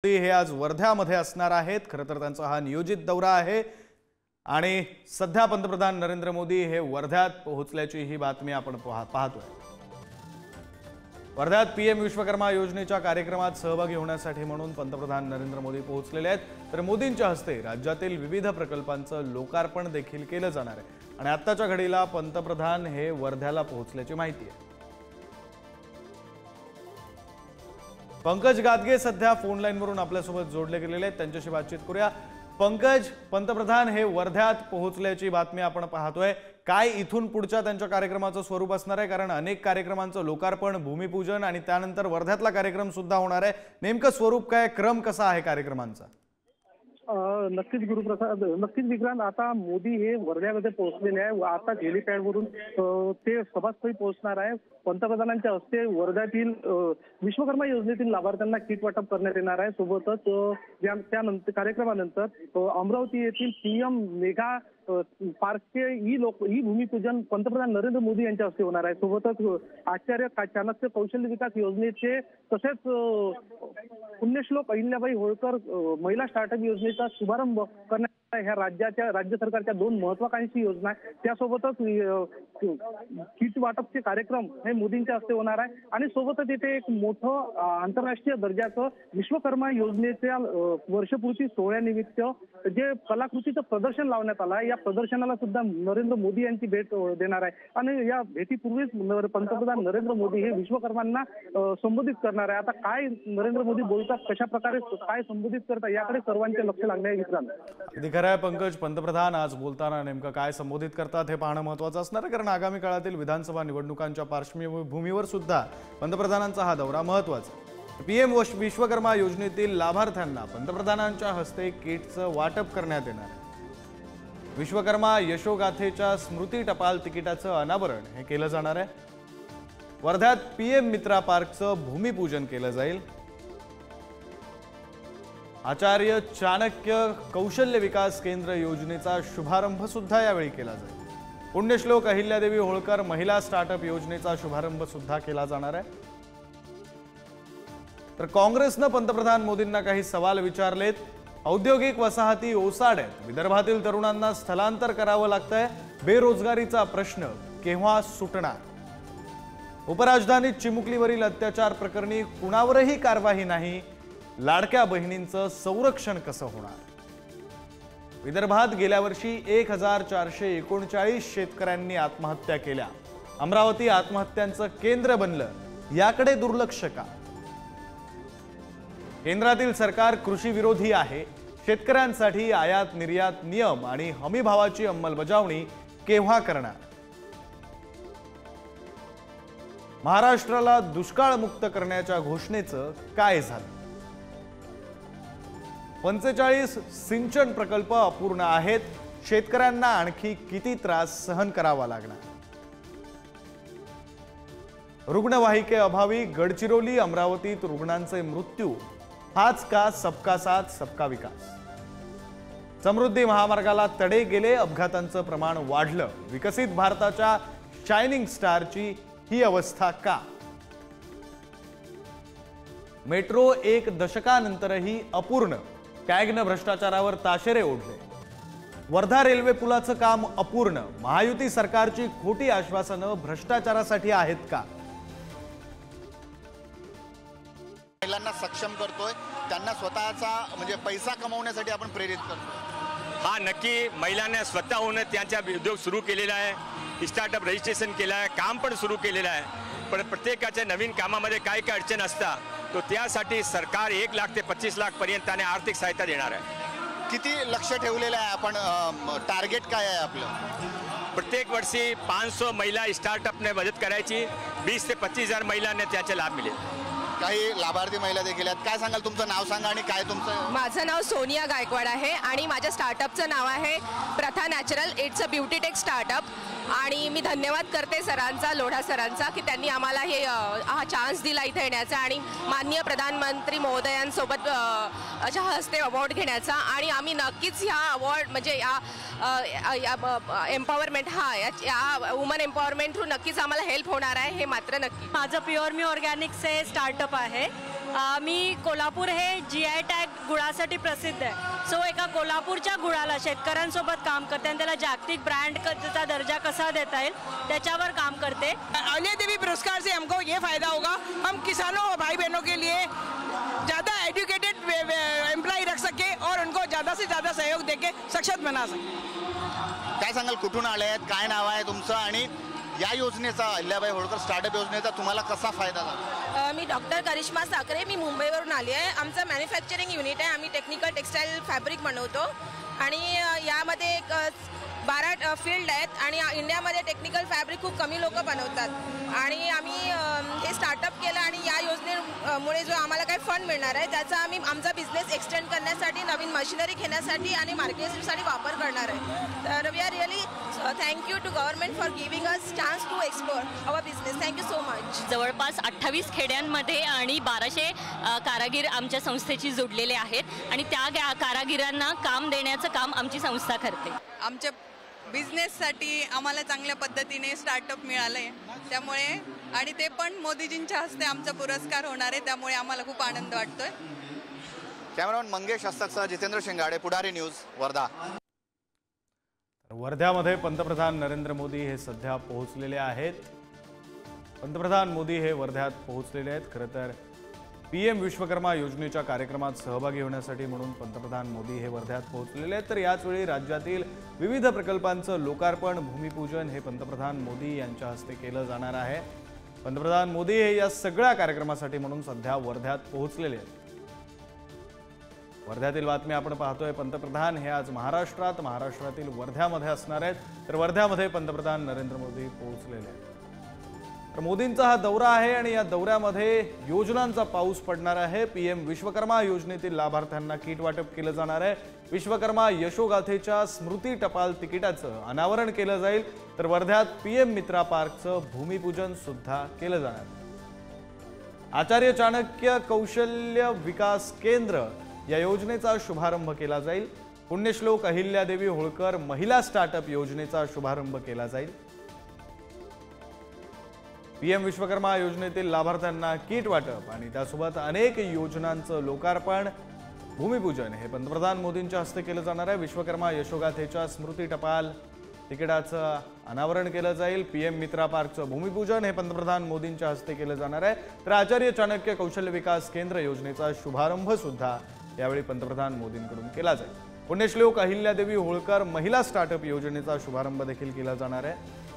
हे आज वर्ध्यामध्ये असणार आहेत। खरं तर त्यांचा हा नियोजित दौरा आहे आणि सध्या पंतप्रधान नरेंद्र मोदी हे वर्ध्यात पोहोचल्याची ही बातमी आपण पाहतोय। वर्ध्यात पीएम विश्वकर्मा योजनेच्या कार्यक्रमात सहभागी होण्यासाठी म्हणून पंतप्रधान नरेंद्र मोदी पोहोचलेले आहेत। तर मोदींच्या हस्ते राज्यातील विविध प्रकल्पांचं लोकार्पण देखील केलं जाणार आहे आणि आत्ताच्या घडीला पंतप्रधान हे वर्ध्याला पोहोचल्याची माहिती आहे। पंकज गादगे सध्या फोन लाईन वरून आपल्यासोबत जोडले गेलेले आहेत, त्यांच्याशी बातचीत करूया। पंकज, पंतप्रधान हे वर्ध्यात पोहोचल्याची बातमी आपण पाहतोय, काय इथून पुढच्या त्यांच्या कार्यक्रमाचं स्वरूप असणार आहे? कारण अनेक कार्यक्रमांचं लोकार्पण, भूमिपूजन आणि त्यानंतर वर्ध्यातला कार्यक्रम सुद्धा होणार आहे। नेमकं स्वरूप काय, क्रम कसा आहे कार्यक्रमांचा? नक्कीच गुरुप्रसाद, नक्कीच विक्रांत, आता मोदी हे वर्ध्यामध्ये पोहोचलेले आहे। आता हेलिपॅड वरून ते सभास्थळी पोहोचणार आहे। पंतप्रधानांच्या हस्ते वर्ध्यातील विश्वकर्मा योजनेतील लाभार्थ्यांना किट वाटप करण्यात येणार आहे। सोबतच त्यानंतर कार्यक्रमानंतर अमरावती येथील पीएम मेगा पार्कचे ई भूमिपूजन पंतप्रधान नरेंद्र मोदी यांच्या हस्ते होणार आहे। सोबतच आचार्य चाणक्य कौशल्य विकास योजनेचे तसेच पुण्यश्लोक अहिल्याबाई होळकर महिला स्टार्टअप योजनेचा शुभारंभ करण्यात ह्या राज्य सरकारच्या दोन महत्वाकांक्षी योजना आहेत। त्यासोबतच किट वाटपचे कार्यक्रम हे मोदींच्या हस्ते होणार आहे आणि सोबतच येथे एक मोठं आंतरराष्ट्रीय दर्जाचं विश्वकर्मा योजनेच्या वर्षपूर्ती सोहळ्यानिमित्त जे कलाकृतीचं प्रदर्शन लावण्यात आलं आहे, या प्रदर्शनाला सुद्धा नरेंद्र मोदी यांची भेट देणार आहे आणि या भेटीपूर्वीच पंतप्रधान नरेंद्र मोदी हे विश्वकर्मांना संबोधित करणार आहे। आता काय नरेंद्र मोदी बोलतात, कशा प्रकारे काय संबोधित करतात, याकडे सर्वांचे लक्ष लागले आहे विक्रांत। खरं आहे पंकज, पंतप्रधान आज बोलताना नेमकं काय संबोधित करतात हे पाहणं महत्त्वाचं असणार आहे, कारण आगामी काळातील विधानसभा निवडणुकांच्या पार्श्वभूमीवर सुद्धा पंतप्रधानांचा हा दौरा महत्त्वाचा आहे। पीएम विश्वकर्मा योजनेतील लाभार्थ्यांना पंतप्रधानांच्या हस्ते किटचं वाटप करण्यात येणार आहे। विश्वकर्मा यशोगाथेच्या स्मृती टपाल तिकिटाचं अनावरण हे केलं जाणार आहे। वर्ध्यात पीएम मित्रा पार्कचं भूमिपूजन केलं जाईल। आचार्य चाणक्य कौशल्य विकास केंद्र योजनेचा शुभारंभ सुद्धा यावेळी केला जाईल। पुण्यश्लोक अहिल्यादेवी होळकर महिला स्टार्टअप योजनेचा शुभारंभ सुद्धा केला जाणार आहे। तर काँग्रेसनं पंतप्रधान मोदींना काही सवाल विचारलेत। औद्योगिक वसाहती ओसाड आहेत, विदर्भातील तरुणांना स्थलांतर करावं लागतंय, बेरोजगारीचा प्रश्न केव्हा सुटणार? उपराजधानीत चिमुकलीवरील अत्याचार प्रकरणी कुणावरही कारवाई नाही, लाडक्या बहिणींचं संरक्षण कसं होणार? विदर्भात गेल्या वर्षी 1439 शेतकऱ्यांनी आत्महत्या केल्या, अमरावती आत्महत्यांचं केंद्र बनलं, याकडे दुर्लक्ष का? केंद्रातील सरकार कृषी विरोधी आहे, शेतकऱ्यांसाठी आयात निर्यात नियम आणि हमी भावाची अंमलबजावणी केव्हा करणार? महाराष्ट्राला दुष्काळ मुक्त करण्याच्या घोषणेचं काय झालं? 45 सिंचन प्रकल्प अपूर्ण आहेत, शेतकऱ्यांना आणखी किती त्रास सहन करावा लागणार? रुग्णवाहिके अभावी गडचिरोली अमरावतीत रुग्णांचे मृत्यू, हाच का सबका साथ सबका विकास? समृद्धी महामार्गाला तडे गेले, अपघातांचं प्रमाण वाढलं, विकसित भारताच्या शायनिंग स्टारची ही अवस्था का? मेट्रो 1 दशकानंतरही अपूर्ण, कॅगनं भ्रष्टाचारावर ताशेरे ओढले। वर्धा रेल्वे पुलाचं काम अपूर्ण, महायुती सरकारची खोटी आश्वासनं भ्रष्टाचारासाठी आहेत का? महिलांना सक्षम करतोय, त्यांना स्वतःचा म्हणजे पैसा कमवण्यासाठी आपण प्रेरित करतो। हा नक्की महिलांना स्वतःहून त्यांचा उद्योग सुरू केलेला आहे, स्टार्टअप रजिस्ट्रेशन केलं आहे, काम पण सुरू केलेलं आहे। पण प्रत्येकाच्या नवीन कामामध्ये काय काय अडचण असतात, तो त्यासाठी सरकार 1 लाख ते 25 लाख पर्यंत आर्थिक सहायता देणार आहे। किती लक्ष ठेवलेलं आहे आपण, टार्गेट काय आहे आपलं? प्रत्येक वर्षी 500 महिला स्टार्टअपने मदत करायची, 20 ते 25,000 महिलांना त्याचे लाभ मिळेल। काही लाभार्थी महिला देखील आहेत, काय सांगाल? तुमचं नाव सांगा आणि काय तुमचं? माझं नाव सोनिया गायकवाड आहे आणि माझ्या स्टार्टअपचं नाव आहे प्रथा natural. It's a beauty tech startup आणि मी धन्यवाद करते सरांचा, लोढा सरांचा, की त्यांनी आम्हाला हा चान्स दिला इथे येण्याचा आणि माननीय प्रधानमंत्री महोदयांसोबत हस्ते अवॉर्ड घेण्याचा। आणि आम्ही नक्कीच ह्या अवॉर्ड म्हणजे या एम्पॉवरमेंट या वुमन एम्पॉवरमेंट थ्रू नक्कीच आम्हाला हेल्प होणार आहे, हे मात्र नक्की। माझं प्युअर मी ऑर्गॅनिकचे स्टार्टअप आहे मी कोल्हापूर हे GI टॅग गुळासाठी प्रसिद्ध आहे. सो एका कोल्हापूरच्या गुळाला शेतकऱ्यांसोबत काम करते आणि त्याला जागतिक ब्रँडचा दर्जा कसा देता येईल त्याच्यावर काम करते. अहिल्या देवी पुरस्कार से हमको ये फायदा होगा, हम किसानों और भाई बहनों के लिए ज़्यादा एजुकेटेड एम्प्लॉय रख सके और उनको ज़्यादा से ज़्यादा सहयोग देके सक्षम बना सके. काय सांगाल, कुठून आले आहेत, काय नाव आहे तुमचं आणि या योजनेचा, अहिल्याबाई होळकर स्टार्टअप योजनेचा तुम्हाला कसा फायदा झाला? मी डॉक्टर करिश्मा साखरे, मी मुंबईवरून आली आहे. आमचं मॅन्युफॅक्चरिंग युनिट आहे. आम्ही टेक्निकल टेक्सटाईल फॅब्रिक बनवतो आणि यामध्ये एक 12 फील्ड आहेत आणि इंडियामध्ये टेक्निकल फॅब्रिक खूप कमी लोक बनवतात आणि आम्ही हे स्टार्टअप केलं आणि या योजनेमुळे जो आम्हाला काही फंड मिळणार आहे त्याचा आम्ही आमचा बिझनेस एक्सटेंड करण्यासाठी, नवीन मशिनरी घेण्यासाठी आणि मार्केटिंगसाठी वापर करणार आहे. तर we are really thank you to government for giving us chance to explore our business. Thank you so much. जवळपास 28 खेड्यांमध्ये आणि 1200 कारागीर आमच्या संस्थेची जोडलेले आहेत आणि त्या कारागिरांना काम देण्याचं काम आमची संस्था करते. आमच्या बिझनेससाठी आम्हाला चांगल्या पद्धतीने स्टार्टअप मिळालं आहे, त्यामुळे आणि ते पण मोदीजींच्या हस्ते आमचा पुरस्कार होणार आहे, त्यामुळे आम्हाला खूप आनंद वाटतोय. कॅमेरामॅन मंगेश हस्तकसह जितेंद्र शिंगाडे, पुढारी न्यूज, वर्धा. वर्ध्यामध्ये पंतप्रधान नरेंद्र मोदी हे सध्या पोहोचलेले आहेत. पंतप्रधान मोदी हे वर्ध्यात पोहोचलेले आहेत. खरं तर PM विश्वकर्मा योजनेच्या कार्यक्रमात सहभागी होण्यासाठी म्हणून पंतप्रधान मोदी हे वर्ध्यात पोहोचलेले आहेत. तर याचवेळी राज्यातील विविध प्रकल्पांचं लोकार्पण, भूमिपूजन हे पंतप्रधान मोदी यांच्या हस्ते केलं जाणार आहे. पंतप्रधान मोदी हे या सगळ्या कार्यक्रमासाठी म्हणून सध्या वर्ध्यात पोहोचलेले आहेत. वर्ध्यातील बातमी आपण पाहतोय. पंतप्रधान हे आज महाराष्ट्रातील वर्ध्यामध्ये असणार आहेत. तर वर्ध्यामध्ये पंतप्रधान नरेंद्र मोदी पोहोचलेले आहेत. तर मोदींचा हा दौरा आहे आणि या दौऱ्यामध्ये योजनांचा पाऊस पडणार आहे. PM विश्वकर्मा योजनेतील लाभार्थ्यांना किट वाटप केलं जाणार आहे. विश्वकर्मा यशोगाथेच्या स्मृती टपाल तिकिटाचं अनावरण केलं जाईल. तर वर्ध्यात PM मित्रा पार्कचं भूमिपूजन सुद्धा केलं जाणार आहे. आचार्य चाणक्य कौशल्य विकास केंद्र या योजनेचा शुभारंभ केला जाईल. पुण्यश्लोक अहिल्यादेवी होळकर महिला स्टार्टअप योजनेचा शुभारंभ केला जाईल. PM विश्वकर्मा योजनेतील लाभार्थ्यांना किट वाटप आणि त्यासोबत अनेक योजनांचं लोकार्पण, भूमिपूजन हे पंतप्रधान मोदींच्या हस्ते केलं जाणार आहे. विश्वकर्मा यशोगाथेच्या स्मृती टपाल तिकिटाचं अनावरण केलं जाईल. PM मित्रा पार्कचं भूमिपूजन हे पंतप्रधान मोदींच्या हस्ते केलं जाणार आहे. तर आचार्य चाणक्य कौशल्य विकास केंद्र योजनेचा शुभारंभ सुद्धा यावेळी पंतप्रधान मोदींकडून केला जाईल. पुण्यश्लोक अहिल्यादेवी होळकर महिला स्टार्टअप योजनेचा शुभारंभ देखील केला जाणार आहे.